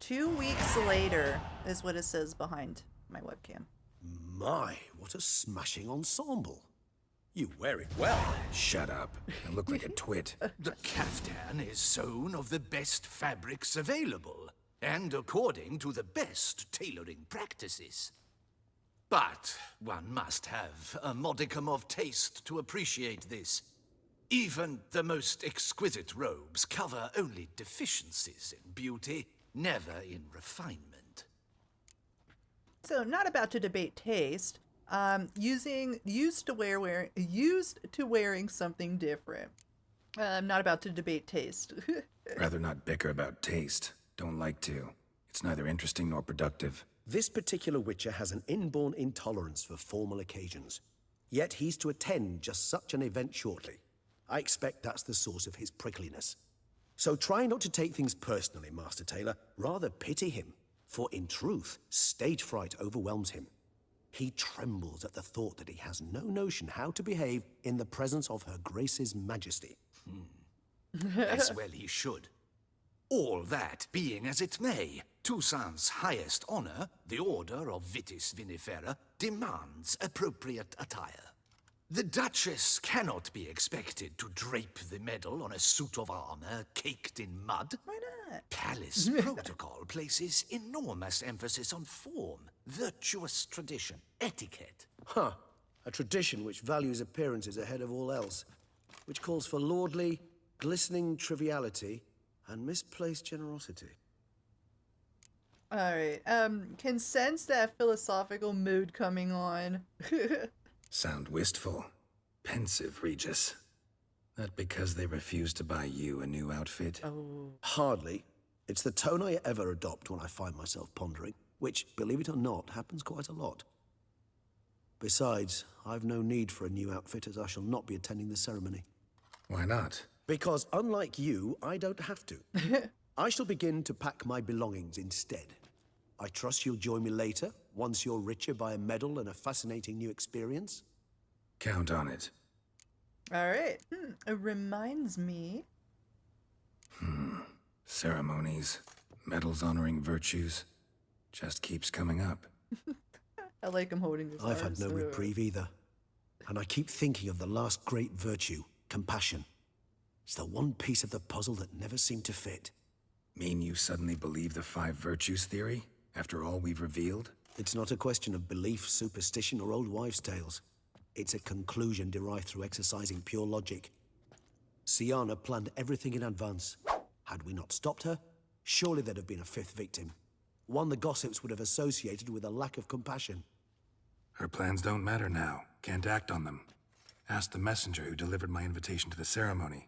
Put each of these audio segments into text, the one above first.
2 weeks later is what it says behind my webcam. My, what a smashing ensemble. You wear it well. Shut up. I look like a twit. The caftan is sewn of the best fabrics available, and according to the best tailoring practices. But one must have a modicum of taste to appreciate this. Even the most exquisite robes cover only deficiencies in beauty, never in refinement. So, not about to debate taste. Used to wearing something different. I'm not about to debate taste. Rather not bicker about taste. Don't like to. It's neither interesting nor productive. This particular Witcher has an inborn intolerance for formal occasions. Yet he's to attend just such an event shortly. I expect that's the source of his prickliness. So try not to take things personally, Master Tailor. Rather pity him. For in truth, stage fright overwhelms him. He trembles at the thought that he has no notion how to behave in the presence of Her Grace's Majesty. As well he should. All that being as it may, Toussaint's highest honor, the Order of Vitis Vinifera, demands appropriate attire. The Duchess cannot be expected to drape the medal on a suit of armor caked in mud. Why not? Palace protocol places enormous emphasis on form, virtuous tradition, etiquette. Huh. A tradition which values appearances ahead of all else. Which calls for lordly, glistening triviality and misplaced generosity. Alright, can sense that philosophical mood coming on. Sound wistful. Pensive, Regis. That because they refused to buy you a new outfit? Oh. Hardly. It's the tone I ever adopt when I find myself pondering, which, believe it or not, happens quite a lot. Besides, I've no need for a new outfit as I shall not be attending the ceremony. Why not? Because unlike you, I don't have to. I shall begin to pack my belongings instead. I trust you'll join me later, once you're richer by a medal and a fascinating new experience. Count on it. Alright, it reminds me. Ceremonies, medals honoring virtues, just keeps coming up. I like him holding his I've had arms. no reprieve either. And I keep thinking of the last great virtue, compassion. It's the one piece of the puzzle that never seemed to fit. Mean you suddenly believe the 5 virtues theory, after all we've revealed? It's not a question of belief, superstition, or old wives' tales. It's a conclusion derived through exercising pure logic. Siana planned everything in advance. Had we not stopped her, surely there'd have been a 5th victim. One the gossips would have associated with a lack of compassion. Her plans don't matter now. Can't act on them. Ask the messenger who delivered my invitation to the ceremony.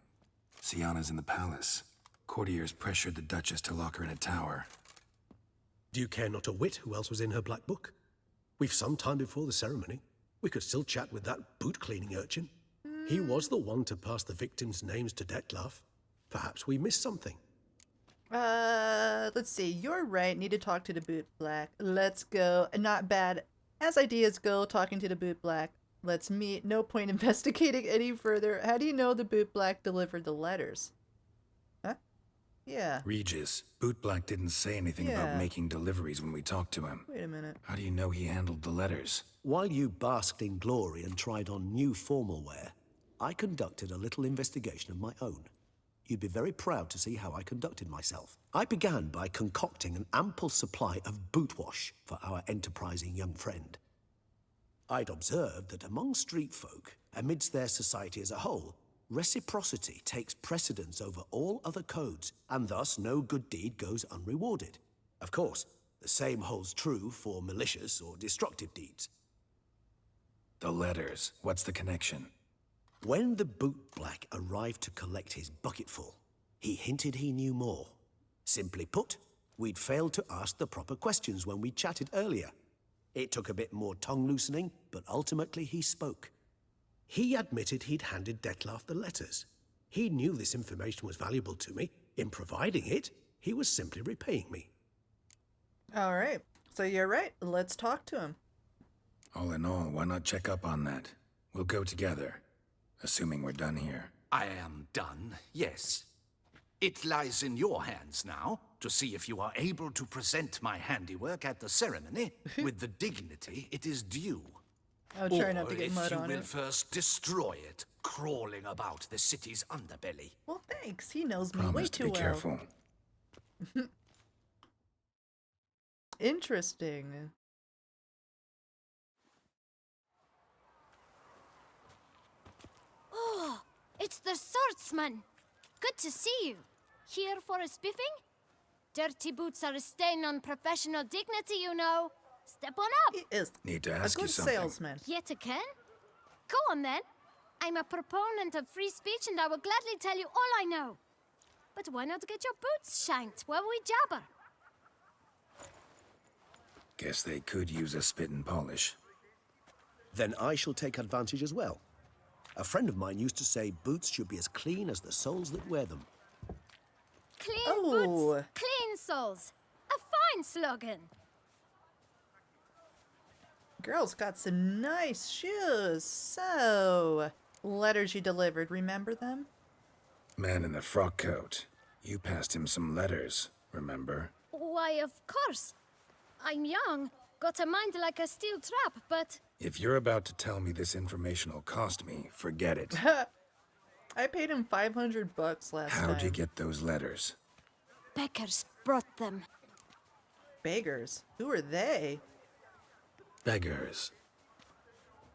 Siana's in the palace. Courtiers pressured the Duchess to lock her in a tower. Do you care not a whit who else was in her black book? We've some time before the ceremony. We could still chat with that boot-cleaning urchin. He was the one to pass the victims' names to Detlef. Perhaps we missed something. Let's see. You're right. Need to talk to the bootblack. Let's go. Not bad. As ideas go, talking to the bootblack. Let's meet. No point investigating any further. How do you know the bootblack delivered the letters? Huh? Yeah. Regis, Bootblack didn't say anything about making deliveries when we talked to him. Wait a minute. How do you know he handled the letters? While you basked in glory and tried on new formal wear, I conducted a little investigation of my own. You'd be very proud to see how I conducted myself. I began by concocting an ample supply of boot wash for our enterprising young friend. I'd observed that among street folk, amidst their society as a whole, reciprocity takes precedence over all other codes, and thus no good deed goes unrewarded. Of course, the same holds true for malicious or destructive deeds. The letters. What's the connection? When the bootblack arrived to collect his bucketful, he hinted he knew more. Simply put, we'd failed to ask the proper questions when we chatted earlier. It took a bit more tongue-loosening, but ultimately he spoke. He admitted he'd handed Detlef the letters. He knew this information was valuable to me. In providing it, he was simply repaying me. All right. So you're right. Let's talk to him. All in all, why not check up on that? We'll go together, assuming we're done here. I am done, yes. It lies in your hands now to see if you are able to present my handiwork at the ceremony with the dignity it is due. I'll try not to get if mud you on will it. first destroy it, crawling about the city's underbelly. Well, thanks. He knows me way Promise to too be well. careful. Interesting. Oh, it's the swordsman. Good to see you. Here for a spiffing? Dirty boots are a stain on professional dignity, you know. Step on up. He is Need to a ask you good something. salesman. Yet again? Go on then. I'm a proponent of free speech and I will gladly tell you all I know. But why not get your boots shanked while we jabber? Guess they could use a spit and polish. Then I shall take advantage as well. A friend of mine used to say boots should be as clean as the soles that wear them. Clean Oh. boots, clean souls. A fine slogan. Girl's got some nice shoes. So, letters you delivered, remember them? Man in the frock coat. You passed him some letters, remember? Why, of course. I'm young, got a mind like a steel trap, but If you're about to tell me this information will cost me, forget it. I paid him $500 last time. How'd you get those letters? beggars brought them. Beggars? Who are they? Beggars.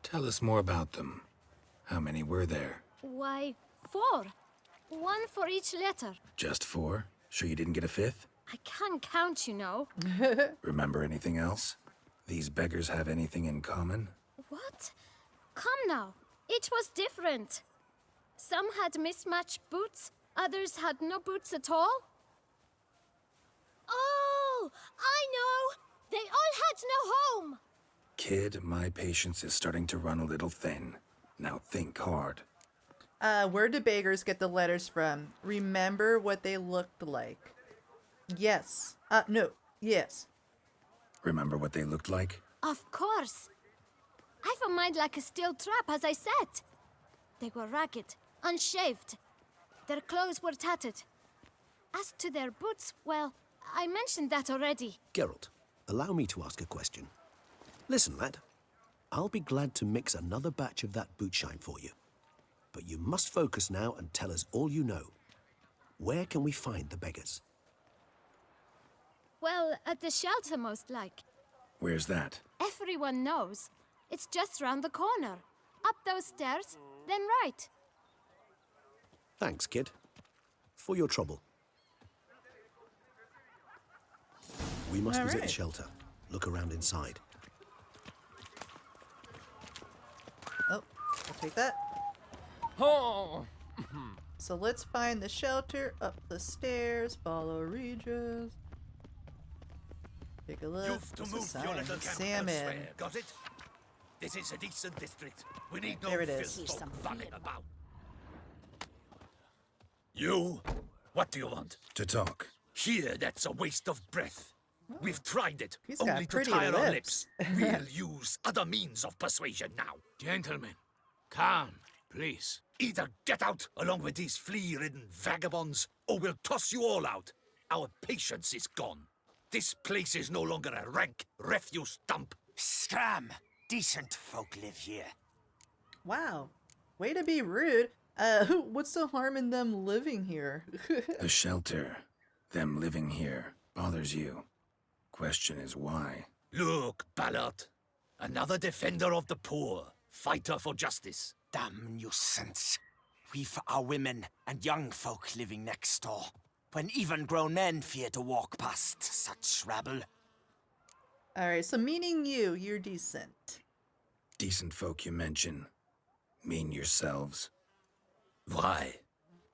Tell us more about them. How many were there? Why, 4. 1 for each letter. Just 4? Sure you didn't get a 5th? I can't count, you know. Remember anything else? These beggars have anything in common? What? Come now. Each was different. Some had mismatched boots, others had no boots at all. Oh, I know! They all had no home! Kid, my patience is starting to run a little thin. Now think hard. Where do beggars get the letters from? Remember what they looked like. Yes. No. Yes. Remember what they looked like? Of course. I've a mind like a steel trap, as I said. They were ragged, unshaved. Their clothes were tattered. As to their boots, well, I mentioned that already. Geralt, allow me to ask a question. Listen, lad. I'll be glad to mix another batch of that boot shine for you. But you must focus now and tell us all you know. Where can we find the beggars? Well, at the shelter, most like. Where's that? Everyone knows. It's just round the corner. Up those stairs, then right. Thanks, kid. For your trouble. We must All visit the right. shelter. Look around inside. Oh, I'll take that. Oh! So let's find the shelter, up the stairs, follow Regis. Take a look. You've to What's the move sign? your little camp Salmon. elsewhere, got it? This is a decent district. We need no There it is. filth Here's some folk running fear. about. You? What do you want? To talk. Here, that's a waste of breath. We've tried it, He's got only to pretty tire our lips. lips. We'll use other means of persuasion now. Gentlemen, calm, please. Either get out along with these flea-ridden vagabonds, or we'll toss you all out. Our patience is gone. This place is no longer a rank refuse dump. Scram! Decent folk live here. Wow. Way to be rude. What's the harm in them living here? The shelter, them living here, bothers you. Question is why? Look, Ballard. Another defender of the poor. Fighter for justice. Damn nuisance. We've our women and young folk living next door, when even grown men fear to walk past such rabble. Alright, so meaning you're decent. Decent folk you mention. Mean yourselves. Why?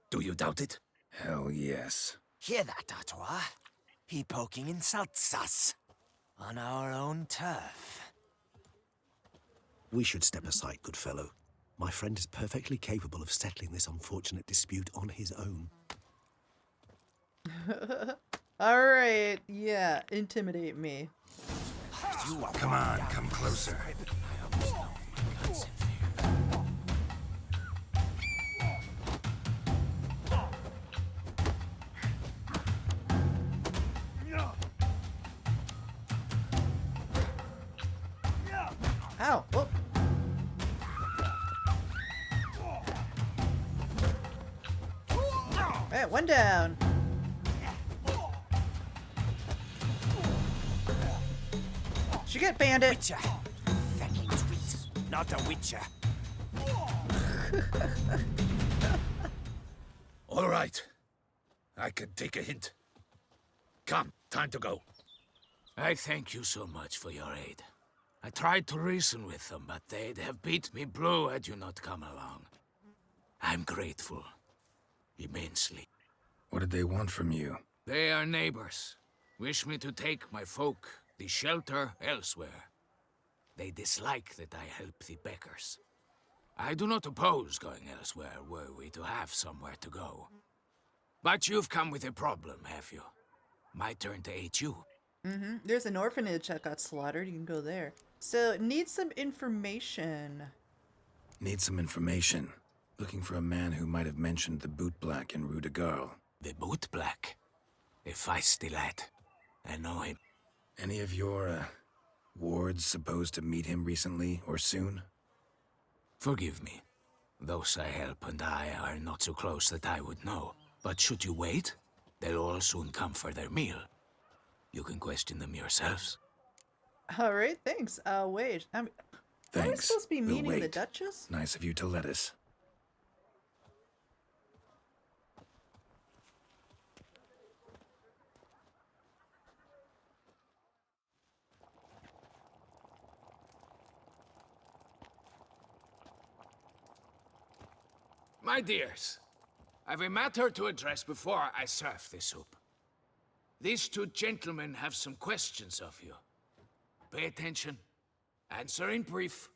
Do you doubt it? Hell yes. Hear that, Artois? He poking insults us. On our own turf. We should step aside, good fellow. My friend is perfectly capable of settling this unfortunate dispute on his own. Alright, yeah, intimidate me. Come on, come closer. Ow! Oh. Alright, one down. She get bandit. Witcher. Fucking sweet. Not a witcher. All right. I can take a hint. Come, time to go. I thank you so much for your aid. I tried to reason with them, but they'd have beat me blue had you not come along. I'm grateful. Immensely. What did they want from you? They are neighbors. Wish me to take my folk, the shelter, elsewhere. They dislike that I help the beggars. I do not oppose going elsewhere, were we to have somewhere to go. But you've come with a problem, have you? My turn to aid you. There's an orphanage that got slaughtered. You can go there. So, need some information. Need some information. Looking for a man who might have mentioned the bootblack in Rue de Garl. The bootblack? A feisty lad. I know him. Any of your, wards supposed to meet him recently or soon? Forgive me. Those I help and I are not so close that I would know. But should you wait, they'll all soon come for their meal. You can question them yourselves. Alright, thanks. I'll wait. Are we Thanks. supposed to be We'll meeting the wait. Duchess? Nice of you to let us. My dears, I've a matter to address before I serve the soup. These two gentlemen have some questions of you. Pay attention. Answer in brief.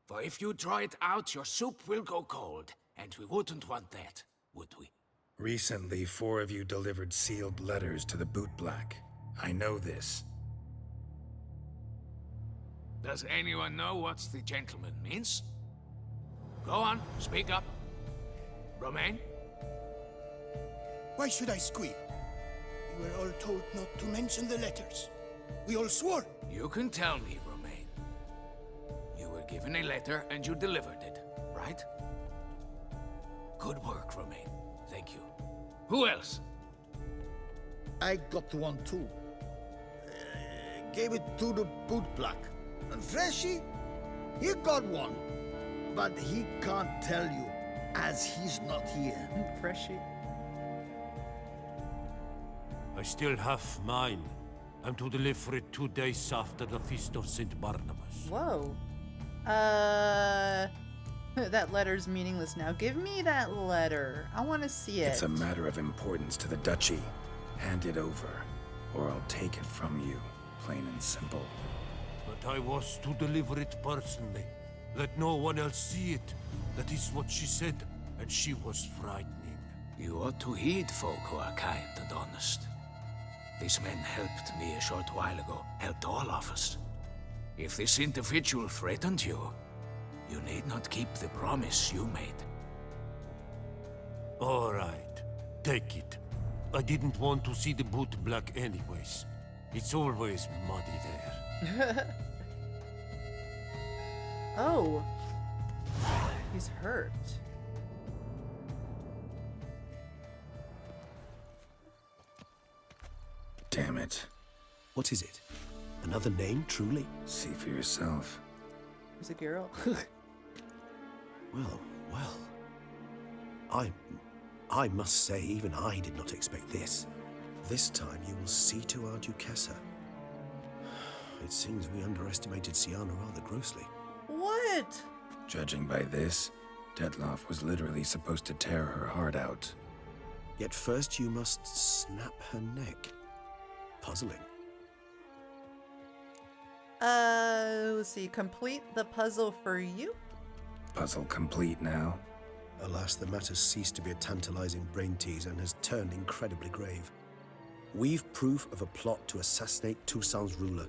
For if you draw it out, your soup will go cold. And we wouldn't want that, would we? Recently, 4 of you delivered sealed letters to the bootblack. I know this. Does anyone know what the gentleman means? Go on, speak up. Romain? Why should I squeal? We were all told not to mention the letters. We all swore. You can tell me, Romain. You were given a letter and you delivered it, right? Good work, Romain. Thank you. Who else? I got one too. Gave it to the bootblack. And Freshy, he got one. But he can't tell you, as he's not here. Freshy. I still have mine. I'm to deliver it 2 days after the Feast of St. Barnabas. Whoa. That letter's meaningless now. Give me that letter. I want to see it. It's a matter of importance to the duchy. Hand it over, or I'll take it from you. Plain and simple. But I was to deliver it personally. Let no one else see it. That is what she said, and she was frightening. You ought to heed folk who are kind and honest. These men helped me a short while ago, helped all of us. If this individual threatened you, you need not keep the promise you made. All right, take it. I didn't want to see the bootblack anyways. It's always muddy there. Oh. He's hurt. Damn it. What is it? Another name, truly? See for yourself. Is it Geralt? Well. I must say, even I did not expect this. This time you will see to our Duchessa. It seems we underestimated Siana rather grossly. What? Judging by this, Detloff was literally supposed to tear her heart out. Yet first you must snap her neck. Puzzling. Let's see. Complete the puzzle for you? Puzzle complete now. Alas, the matter ceased to be a tantalizing brain tease and has turned incredibly grave. We've proof of a plot to assassinate Toussaint's ruler.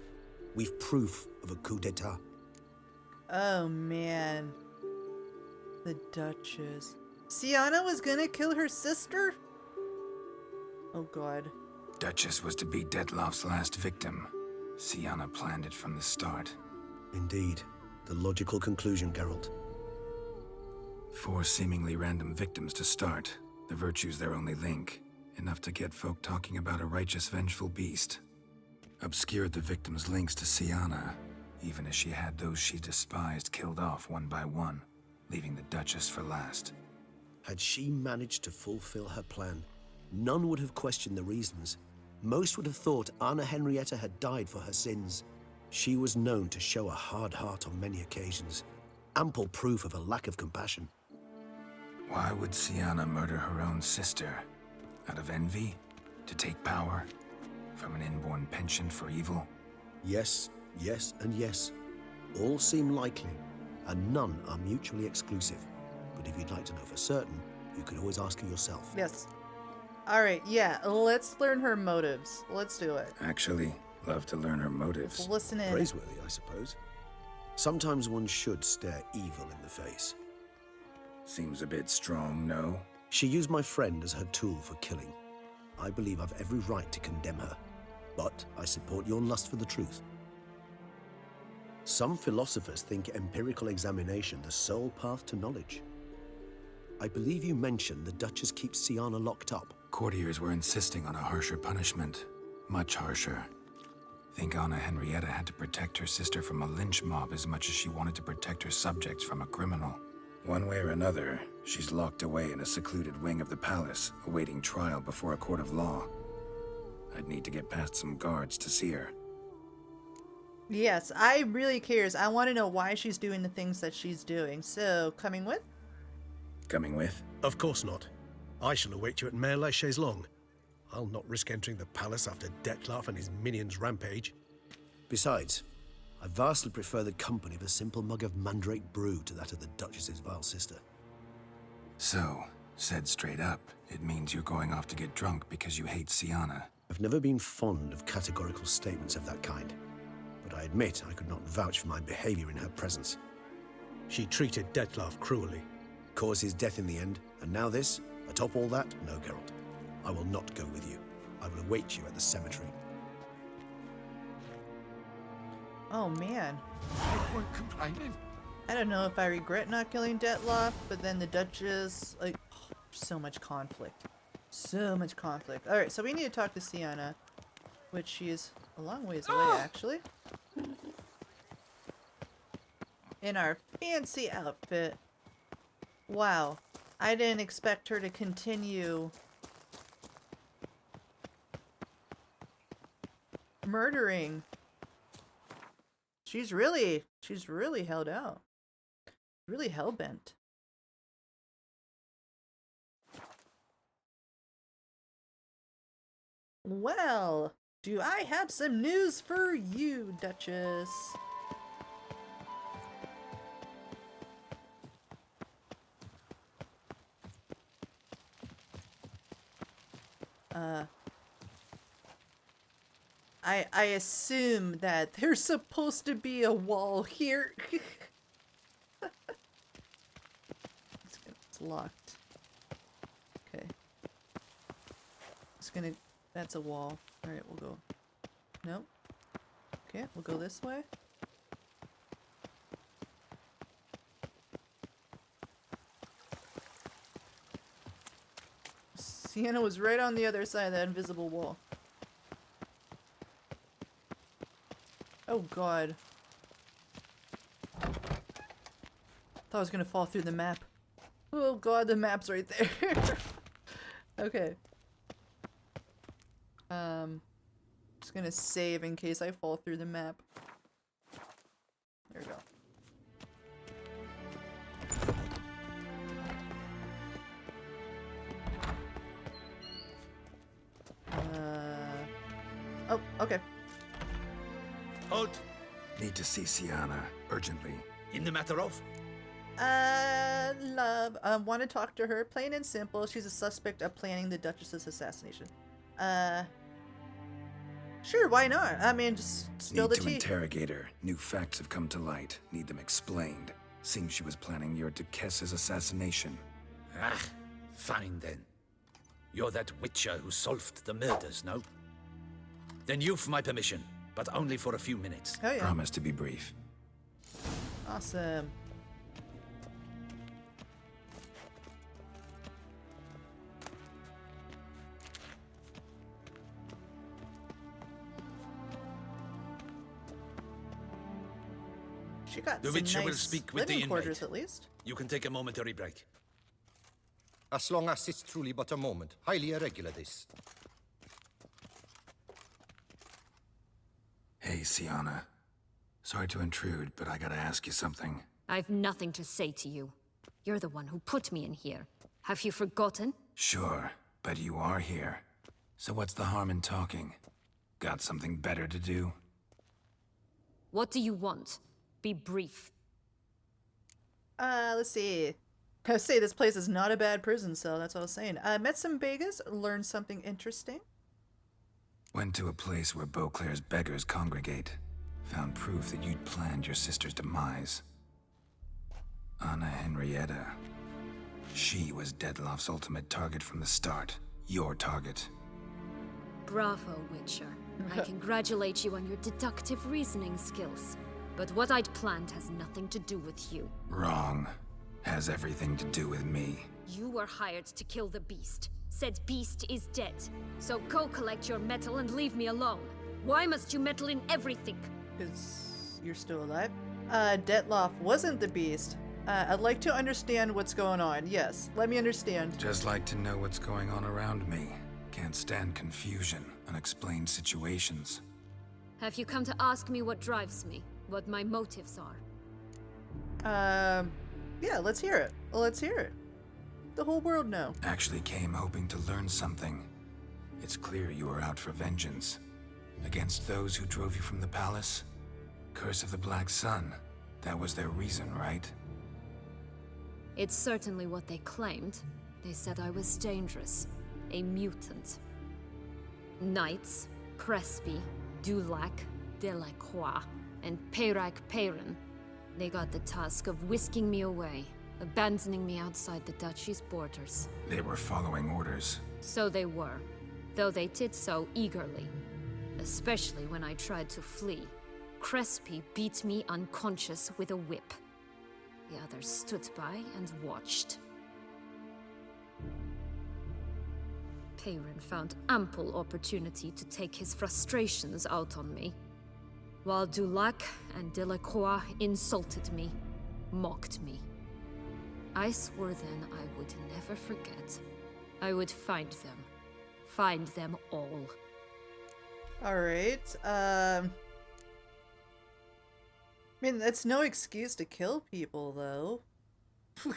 We've proof of a coup d'etat. Oh, man. The Duchess. Siana was gonna kill her sister? Oh, God. Duchess was to be Detloff's last victim. Siana planned it from the start. Indeed. The logical conclusion, Geralt. 4 seemingly random victims to start. The virtue's their only link. Enough to get folk talking about a righteous, vengeful beast. Obscured the victims' links to Siana, even as she had those she despised killed off one by one, leaving the Duchess for last. Had she managed to fulfill her plan, none would have questioned the reasons. Most would have thought Anna Henrietta had died for her sins. She was known to show a hard heart on many occasions, ample proof of a lack of compassion. Why would Siana murder her own sister? Out of envy? To take power? From an inborn penchant for evil? Yes, yes, and yes. All seem likely, and none are mutually exclusive. But if you'd like to know for certain, you could always ask her yourself. Yes. Alright, yeah, let's learn her motives. Let's do it. Actually, love to learn her motives. Listen in. Praiseworthy, I suppose. Sometimes one should stare evil in the face. Seems a bit strong, no? She used my friend as her tool for killing. I believe I've every right to condemn her, but I support your lust for the truth. Some philosophers think empirical examination the sole path to knowledge. I believe you mentioned the Duchess keeps Siana locked up. Courtiers were insisting on a harsher punishment. Much harsher. Think Anna Henrietta had to protect her sister from a lynch mob as much as she wanted to protect her subjects from a criminal. One way or another, she's locked away in a secluded wing of the palace, awaiting trial before a court of law. I'd need to get past some guards to see her. Yes, I really cares. I want to know why she's doing the things that she's doing. So, coming with? Coming with? Of course not. I shall await you at Mare la Chaise-Longue. I'll not risk entering the palace after Dettlaff and his minions rampage. Besides, I vastly prefer the company of a simple mug of mandrake brew to that of the Duchess's vile sister. So, said straight up, it means you're going off to get drunk because you hate Siana. I've never been fond of categorical statements of that kind, but I admit I could not vouch for my behavior in her presence. She treated Dettlaff cruelly. Caused his death in the end, and now this? Atop all that? No, Geralt. I will not go with you. I will await you at the cemetery. Oh, man. They weren't complaining. I don't know if I regret not killing Dettlaff, but then the Duchess, like, so much conflict. So much conflict. Alright, so we need to talk to Siana, which she is a long ways away, actually. In our fancy outfit. Wow. I didn't expect her to continue murdering. She's really held out. Really hell-bent. Well, do I have some news for you, Duchess? I assume that there's supposed to be a wall here. It's locked. Okay. It's gonna... That's a wall. Alright, we'll go... Nope. Okay, we'll go this way. Siana was right on the other side of that invisible wall. Oh god. Thought I was gonna fall through the map. Oh god, the map's right there. Okay. Just gonna save in case I fall through the map. There we go. Oh, okay. Halt! Need to see Siana, urgently. In the matter of? Love. Want to talk to her. Plain and simple. She's a suspect of planning the Duchess's assassination. Sure, why not? I mean, just spill the tea. Need to interrogate her. New facts have come to light. Need them explained. Seems she was planning your Duchess's assassination. Ah, fine then. You're that witcher who solved the murders, no? Then you've my permission, but only for a few minutes. Oh, yeah. Promise to be brief. Awesome. She got The some Witcher will nice speak with the living quarters inmate. at least. You can take a momentary break. As long as it's truly but a moment. Highly irregular, this. Hey, Siana. Sorry to intrude, but I gotta ask you something. I've nothing to say to you. You're the one who put me in here. Have you forgotten? Sure, but you are here. So what's the harm in talking? Got something better to do? What do you want? Be brief. Let's see. I say this place is not a bad prison cell, that's what I was saying. Met some beggars, learned something interesting. Went to a place where Beauclair's beggars congregate. Found proof that you'd planned your sister's demise. Anna Henrietta. She was Dettlaff's ultimate target from the start. Your target. Bravo, Witcher. I congratulate you on your deductive reasoning skills. But what I'd planned has nothing to do with you. Wrong. Has everything to do with me. You were hired to kill the beast. Said beast is dead. So go collect your metal and leave me alone. Why must you meddle in everything? Because you're still alive. Dettlaff wasn't the beast. I'd like to understand what's going on. Yes, let me understand. Just like to know what's going on around me. Can't stand confusion, unexplained situations. Have you come to ask me what drives me? What my motives are? Yeah, let's hear it. Let's hear it. The whole world know. Actually came hoping to learn something. It's clear you are out for vengeance. Against those who drove you from the palace? Curse of the Black Sun. That was their reason, right? It's certainly what they claimed. They said I was dangerous. A mutant. Knights, Crespi, Dulac, Delacroix, and Peyrac Peyran. They got the task of whisking me away, abandoning me outside the duchy's borders. They were following orders. So they were, though they did so eagerly. Especially when I tried to flee. Crespi beat me unconscious with a whip. The others stood by and watched. Peyran found ample opportunity to take his frustrations out on me, while Dulac and Delacroix insulted me, mocked me. I swore then I would never forget. I would find them all. Alright, I mean, that's no excuse to kill people, though.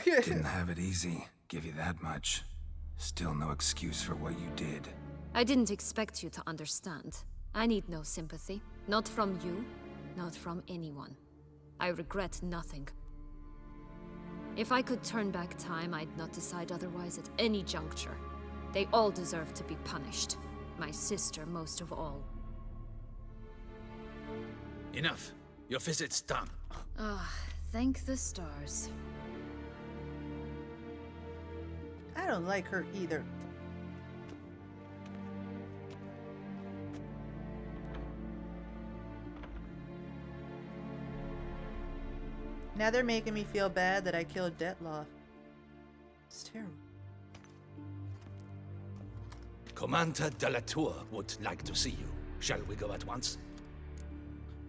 Didn't have it easy, give you that much. Still no excuse for what you did. I didn't expect you to understand. I need no sympathy. Not from you, not from anyone. I regret nothing. If I could turn back time, I'd not decide otherwise at any juncture. They all deserve to be punished. My sister most of all. Enough. Your visit's done. Ah, thank the stars. I don't like her either. Now they're making me feel bad that I killed Dettlaff. It's terrible. Commander de la Tour would like to see you. Shall we go at once?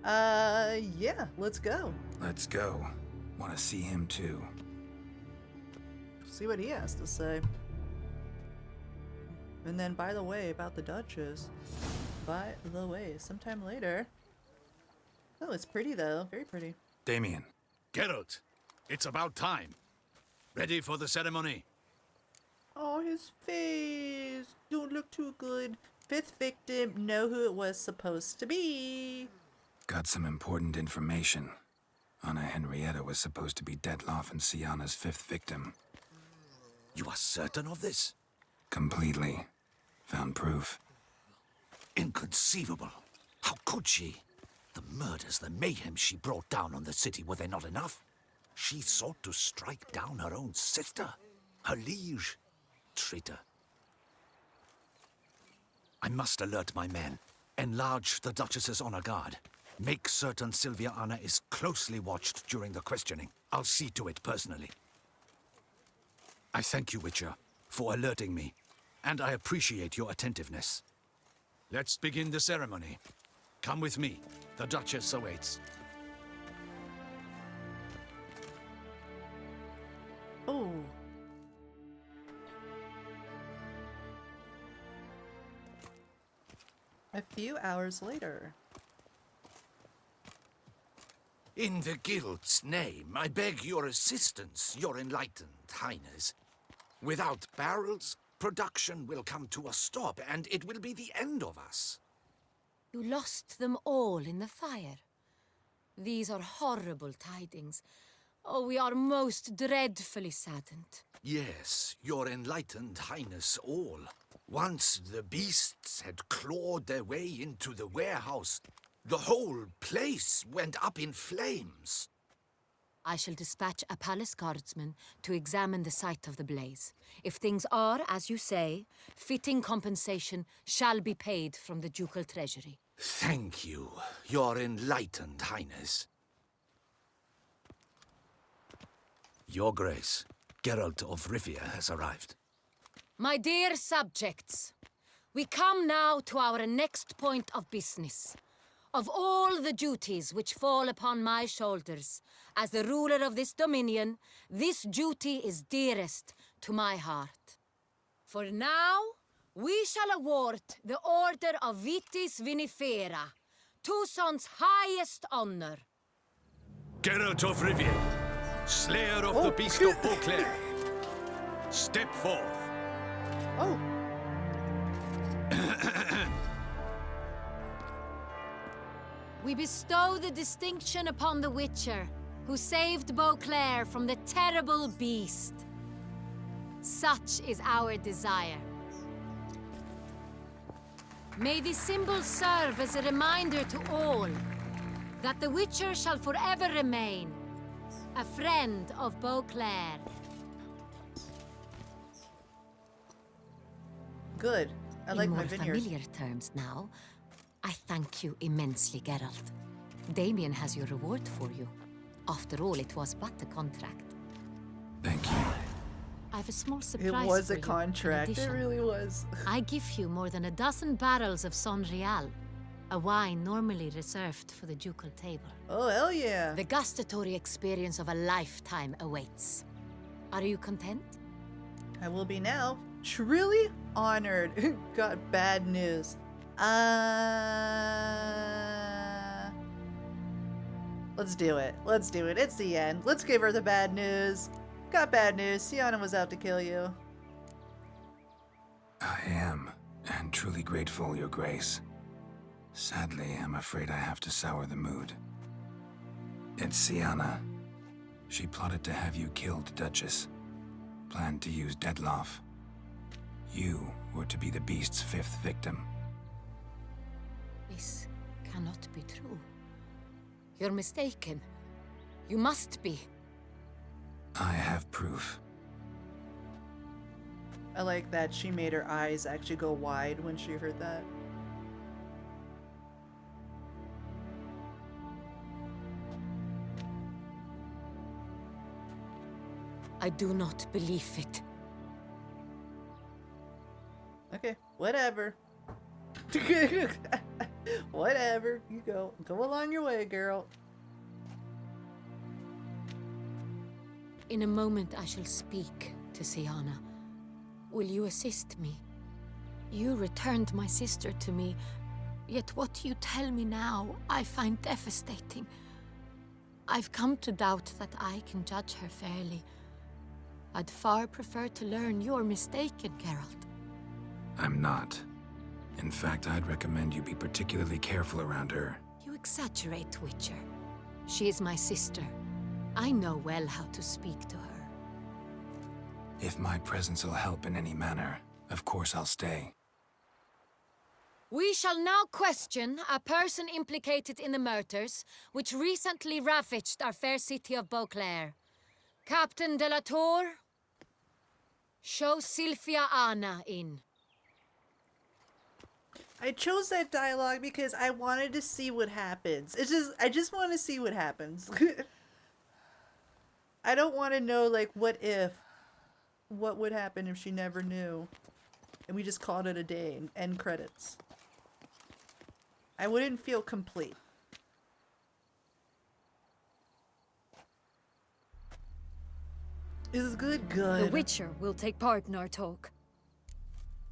Yeah, let's go. Let's go. Want to see him too. See what he has to say. And then, by the way, about the Duchess. By the way, sometime later. Oh, it's pretty though. Very pretty. Damien. Geralt, it's about time. Ready for the ceremony? Oh, his face. Don't look too good. Fifth victim, know who it was supposed to be. Got some important information. Anna Henrietta was supposed to be Dettlaff and Siana's fifth victim. You are certain of this? Completely. Found proof. Inconceivable. How could she? The murders, the mayhem she brought down on the city, were they not enough? She sought to strike down her own sister, her liege. Traitor. I must alert my men. Enlarge the Duchess's honor guard. Make certain Silviana is closely watched during the questioning. I'll see to it personally. I thank you, Witcher, for alerting me, and I appreciate your attentiveness. Let's begin the ceremony. Come with me. The Duchess awaits. Oh. A few hours later. In the Guild's name, I beg your assistance, your enlightened highness. Without barrels, production will come to a stop, and it will be the end of us. You lost them all in the fire. These are horrible tidings. Oh, we are most dreadfully saddened. Yes, your enlightened highness all. Once the beasts had clawed their way into the warehouse, the whole place went up in flames. I shall dispatch a palace guardsman to examine the site of the blaze. If things are, as you say, fitting compensation shall be paid from the ducal treasury. Thank you, your enlightened highness. Your Grace, Geralt of Rivia has arrived. My dear subjects, we come now to our next point of business. Of all the duties which fall upon my shoulders, as the ruler of this dominion, this duty is dearest to my heart. For now, we shall award the Order of Vitis Vinifera, Tucson's highest honor. Geralt of Rivia, slayer of the beast of Beauclair, step forth. Oh. We bestow the distinction upon the Witcher, who saved Beauclair from the terrible beast. Such is our desire. May this symbol serve as a reminder to all that the Witcher shall forever remain a friend of Beauclair. Good. I like my In more vineyard. familiar terms now, I thank you immensely, Geralt. Damien has your reward for you. After all, it was but a contract. Thank you. I have a small It surprise was for a you, in contract. It addition. really was. I give you more than a dozen barrels of Son Real, a wine normally reserved for the ducal table. Oh, hell yeah. The gustatory experience of a lifetime awaits. Are you content? I will be now. Truly honored. Got bad news. Let's do it. Let's do it. It's the end. Let's give her the bad news. Got bad news. Siana was out to kill you. I am, and truly grateful, Your Grace. Sadly, I'm afraid I have to sour the mood. It's Siana. She plotted to have you killed, Duchess. Planned to use Deadloff. You were to be the beast's fifth victim. This cannot be true. You're mistaken. You must be. I have proof. I like that she made her eyes actually go wide when she heard that. I do not believe it. Okay, whatever. Whatever. You go. Go along your way, girl. In a moment I shall speak to Siana. Will you assist me? You returned my sister to me, yet what you tell me now I find devastating. I've come to doubt that I can judge her fairly. I'd far prefer to learn you're mistaken, Geralt. I'm not. In fact, I'd recommend you be particularly careful around her. You exaggerate, Witcher. She is my sister. I know well how to speak to her. If my presence will help in any manner, of course I'll stay. We shall now question a person implicated in the murders which recently ravaged our fair city of Beauclair. Captain de la Tour, show Silvia Anna in. I chose that dialogue because I wanted to see what happens. I just want to see what happens. I don't want to know, like, what would happen if she never knew. And we just called it a day and end credits. I wouldn't feel complete. Is good? Good. The Witcher will take part in our talk.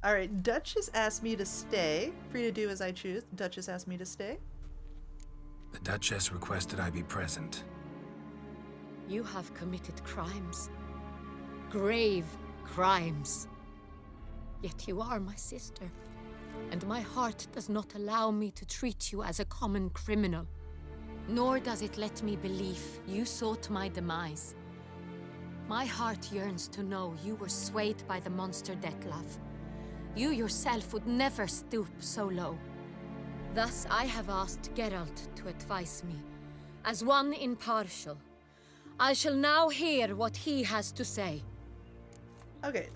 Alright, Duchess asked me to stay. Free to do as I choose. Duchess asked me to stay. The Duchess requested I be present. You have committed crimes. Grave crimes. Yet you are my sister. And my heart does not allow me to treat you as a common criminal. Nor does it let me believe you sought my demise. My heart yearns to know you were swayed by the monster Dettlaff. You yourself would never stoop so low. Thus I have asked Geralt to advise me, as one impartial. I shall now hear what he has to say. Okay,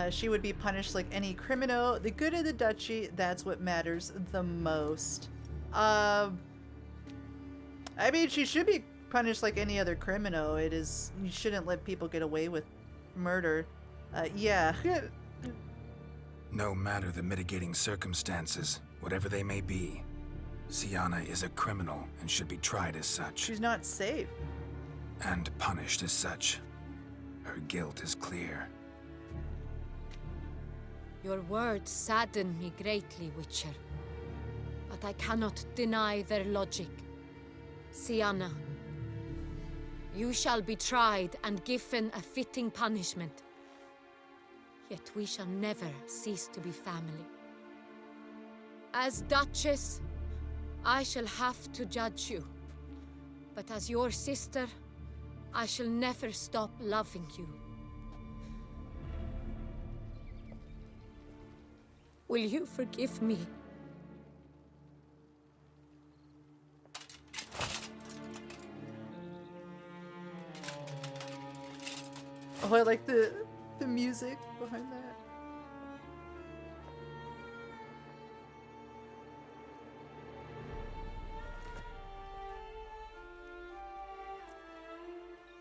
she would be punished like any criminal. The good of the duchy, that's what matters the most. I mean, she should be punished like any other criminal. You shouldn't let people get away with murder. Yeah. No matter the mitigating circumstances, whatever they may be, Siana is a criminal and should be tried as such. She's not safe. And punished as such. Her guilt is clear. Your words sadden me greatly, Witcher. But I cannot deny their logic. Siana, you shall be tried and given a fitting punishment. Yet we shall never cease to be family. As Duchess, I shall have to judge you. But as your sister, I shall never stop loving you. Will you forgive me? Oh, I like the music behind that.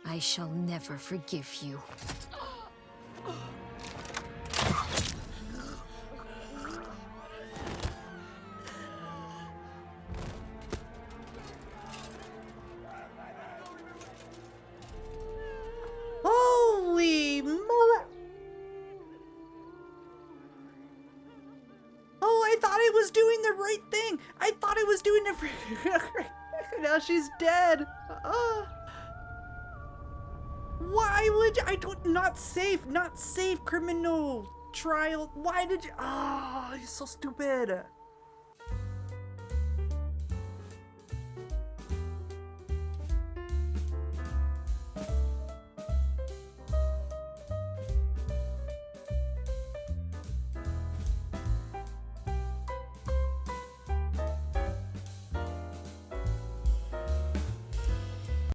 I shall never forgive you. Holy mother! Oh, I thought I was doing the right thing. I thought I was doing the now she's dead. Why would you? Not safe criminal trial. Why did you? Oh, you're so stupid.